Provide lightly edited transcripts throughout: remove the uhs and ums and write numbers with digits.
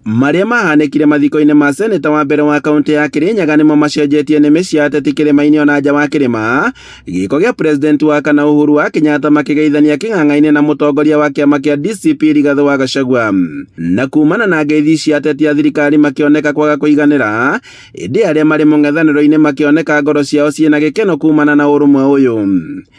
Maria mahanĩkire mathiko-inĩ ma seneta wa mbere wa kaunti ya Kirinyaga nĩmo macenjetie nĩmĩ cia ateti kĩrĩma-inĩ ona nja wa kĩrĩma, gĩko gĩa president wa kana Uhuru wa Kenyatta makĩgeithania kĩng'ang'a-inĩ na mũtongoria wa kĩama kĩa DCP Rigathĩ wa Gachagua. Na kumana na ngeithi cia ateti a thirikari makĩoneka kwaga kũiganĩra, ĩndĩ arĩa marĩ mũng'ethanĩro-inĩ makĩoneka ngoro ciao ciĩna gĩkeno kumana na ũrũmwe ũyũ.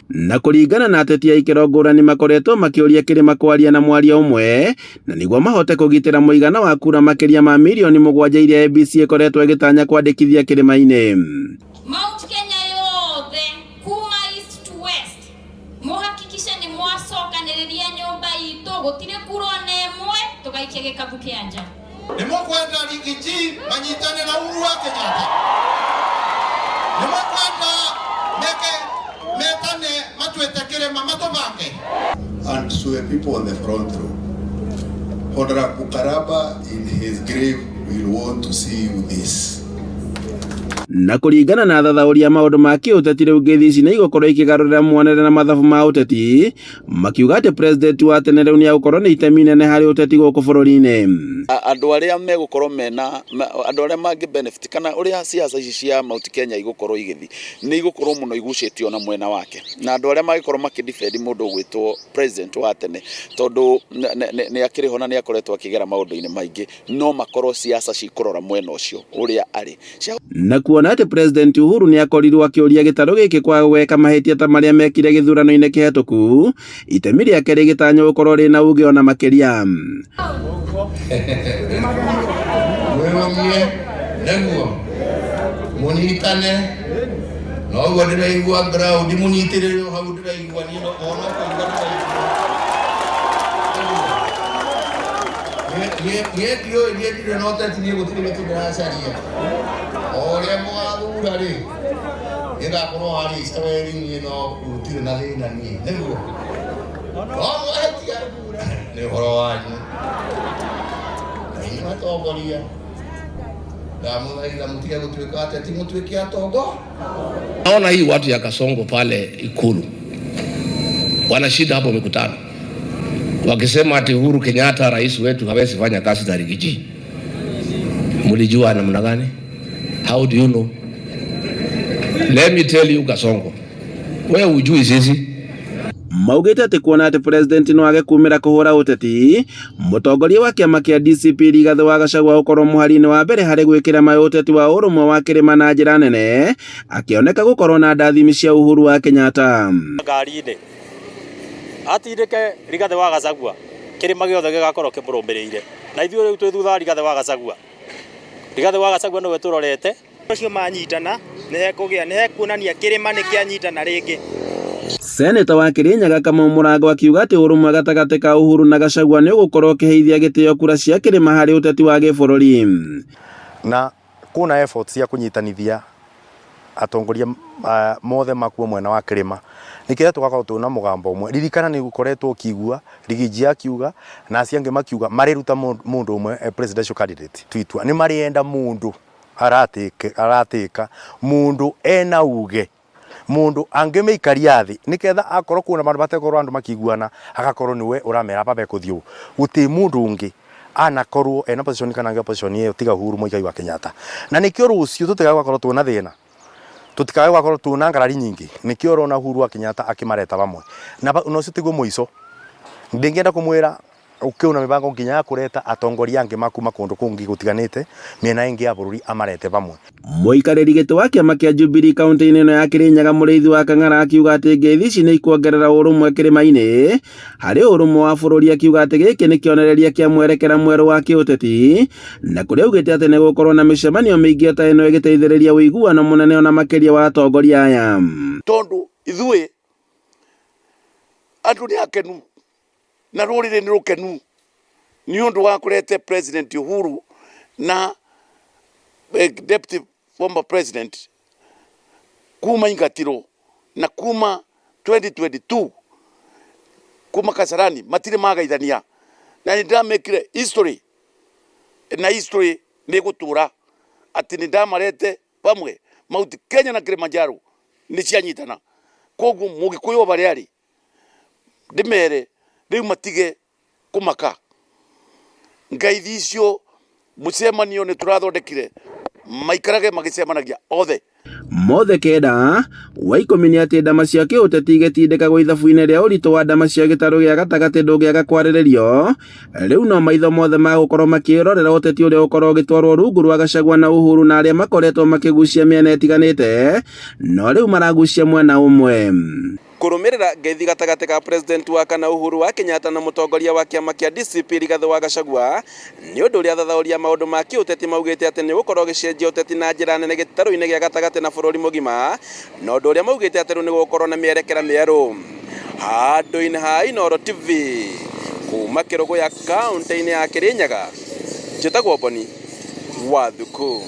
Na kũringana na ateti a ikĩro ngũrani makoretwo makĩũria kĩrĩma kwaria na mwario ũmwe, na nĩguo mahote kũgitĩra mũigana wa kura makĩria ma milioni 7 iria ABC ĩkoretwo ĩgĩtanya kwandĩkithia kĩrĩma-inĩ. Mount Kenya yothe kuma east to west muhakikisha ni mwacokanĩrĩria nyũmba itũ gũtirĩ kura ona ĩmwe tũgaikie gĩkabũ kĩa nja. Nĩ mũkwenda Rigiji manyitane na Uhuru wa Kenyatta. Nĩ mũkwenda metane matuĩte kĩrĩma matũbange. And to the people on the front row, Honorable Karaba in his grave will want to see you this. Na kũringana na thathaũria maũndũ ma kĩũteti rĩu ngeithi ici nĩ igũkorwo ikĩgarũrĩra muonere na mathabu ma ũteti, makiuga atĩ president wa tene rĩu nĩ agũkorwo nĩ itemi inene harĩ ũteti gũkũ bũrũri-inĩ. Andũ arĩa megũkorwo mena andũ arĩa mangĩ benefit kana ũrĩa siasa ici cia Mount Kenya igũkorwo igĩthi nĩ igũkorwo mũno igucĩtio na mwena wake, na andũ arĩa magĩkorwo makĩdefend mũndũ ũgwĩtwo president wa tene tondũ nĩ akĩrĩ ho na nĩ akoretwo akĩgera maũndũ-inĩ maingĩ, no makorwo siasa cikũrora mwena ũcio ũrĩa arĩ. Na kuona atĩ president Uhuru nĩ akorirwo akĩũria gĩtarũ gĩkĩ kwa gweka mahĩtia ta marĩa mekire gĩthurano-inĩ kĩhetũku, itemi rĩake rĩgĩtanywo gũkorwo rĩna uge ona makĩria. Mwĩrũmie nĩguo mũnyitane no ũguo ndĩraigua ground mũnyitĩrĩre hau ndĩraigua niĩ ona kũigua niĩ ndirĩ na ũteti niĩ gũtirĩ gĩtũ ndĩracaria ũrĩa mũgathura rĩ gĩgakorwo harĩ staweri-inĩ no gũtirĩ na thĩna niĩ nĩguo mũhetia nĩ ũhoro wanyu na atongoria ndamũthaitha mũtige gũtuĩka ateti mũtuĩke atongo. Naona hii watu ya Kasongo pale Ikulu wana shida hapo mikutano, wakisema ati Uhuru Kenyatta rais wetu hawezi fanya kazi za Rigiji. Mlijua namna gani? How do you know? Let me tell you Kasongo, wewe hujui sisi. Maugĩte atĩ kuona atĩ president no age kumĩra kũhũra ũteti, mũtongoria wa kĩama kĩa DCP Rigathĩ wa Gachagua gũkorwo mũhari-inĩ wa mbere harĩ gwĩkĩra mayũ ũteti wa ũrũmwe wa kĩrĩma na njĩra nene, akĩoneka gũkorwo na ndathimi cia Uhuru wa Kenyatta. Ngari-inĩ atindĩke Rigathĩ wa Gachagua kĩrĩma gĩothe gĩgakorwo kĩmũrũmĩrĩire, na ithuĩ rĩu twĩ thutha wa Rigathĩ wa Gachagua. Rigathĩ wa Gachagua nĩwe tũrorete. Acio manyitana nĩ hekuonania kĩrĩma nĩ kĩanyitana rĩngĩ. Seneta wa Kirinyaga Kamau Mũrango akiuga atĩ ũrũmwe gatagatĩ ka Uhuru na Gachagua nĩ ũgũkorwo ũkĩheithia gĩtĩo kura cia kĩrĩma harĩ ũteti wa gĩbũrũri. Na kuna efforts cia kũnyitanithia atongoria mothe makuo mwena wa kĩrĩma, nĩkĩrĩa tũgakorwo twĩna mũgambo ũmwe. Ririkana nĩ gũkoretwo ũkigua Rigiji akiuga na acio angĩ makiuga marĩruta mũndũ ũmwe presidential candidate twitua nĩ marĩenda mũndũ aratĩka mũndũ ena uge mundu angemeikaria thi niketha akorwo kuna bandu batekorwo andu makiguana agakorwo niwe uramera pape kuthio guti mundu ungi anakorwo ena position kana nga position ye tiga Uhuru Muigai wa Kenyatta na nikio rucio tutiga gwakorwo tuna thina tutikaga gwakorwo tuna ngarari nyingi nikio rona Uhuru wa Kenyatta akimareta bamwe na no citigo muico ndingenda kumwira ukiuna mibango nginya kureta atongoria ange makuma kundu kungi gutiganite miena ingi ya bururi amarete bamwe. Muikarĩri gĩtĩ wa kĩama kĩa Jubilee kaunti-inĩ ĩno ya Kirinyaga Mũrĩithi wa Kang'ara akiuga atĩ ngeithi ici nĩ ikuongerera ũrũmwe kĩrĩma-inĩ harĩ ũrũmwe wa bũrũri, akiuga atĩ gĩkĩ nĩ kĩonereria kĩa mwerekera mwerũ wa kĩũteti, na kũrĩa augĩte atĩ nĩ gũkorwo na mĩcemanio mĩingĩ ta ĩno ĩgĩteithĩrĩria ũiguano mũnene ona makĩria wa atongoria aya. Tondu ithuĩ andũ nĩ akenu na rũrĩrĩ nĩ rũkenu nĩ ũndũ wa kũrete president Uhuru na deputy former president kuma ingatiro na kuma 2022 kuma Kasarani matire magaithania na nĩ ndamekire history na history nĩ gũtũra atĩ nĩ ndamarete pamwe Mount Kenya na Kilimanjaro nĩ cianyitana. Koguo Mũgĩkũyũ barĩa arĩ ndĩmere rĩu matige kumaka ngeithi icio mucemanio ni turathondekire maikarage magicemanagia othe mothe kenda wa ikumi nĩ atĩ ndama cia kĩũteti igĩtindĩkagwo ithabu-inĩ rĩa ũritũ wa ndama cia gĩtarũ gĩa gatagatĩ ndũngĩaga kwarĩrĩrio. Rĩu no maitho mothe magũkorwo makĩrorera ũteti ũrĩa ũkorwo ũgĩtwarwo rungu rwa Gachagua na Uhuru na arĩa makoretwo makĩgucia mĩena ĩtiganĩte, no rĩu maragucia mwena ũmwe. Kũrũmĩrĩra ngeithi gatagatĩ ka president wa kana Uhuru wa Kenyatta na mũtongoria wa kĩama kĩa DCP Rigathi wa Gachagua nĩ ũndũ ũrĩa thathaũria maũndũ ma kĩũteti maugĩte atĩ nĩ gũkorwo gĩcenjia ũteti na njĩra nene gĩtarũ-inĩ gĩa gatagatĩ na bũrũri mũgima, na ũndũ ũrĩa maugĩte atĩ rĩu nĩ gũkorwo na mĩerekera mĩerũ. Handũ-inĩ ha Inooro TV kuma Kĩrũgũ ya kaunti-inĩ ya Kĩrĩnyaga, njĩtagwo Boni Wathuku.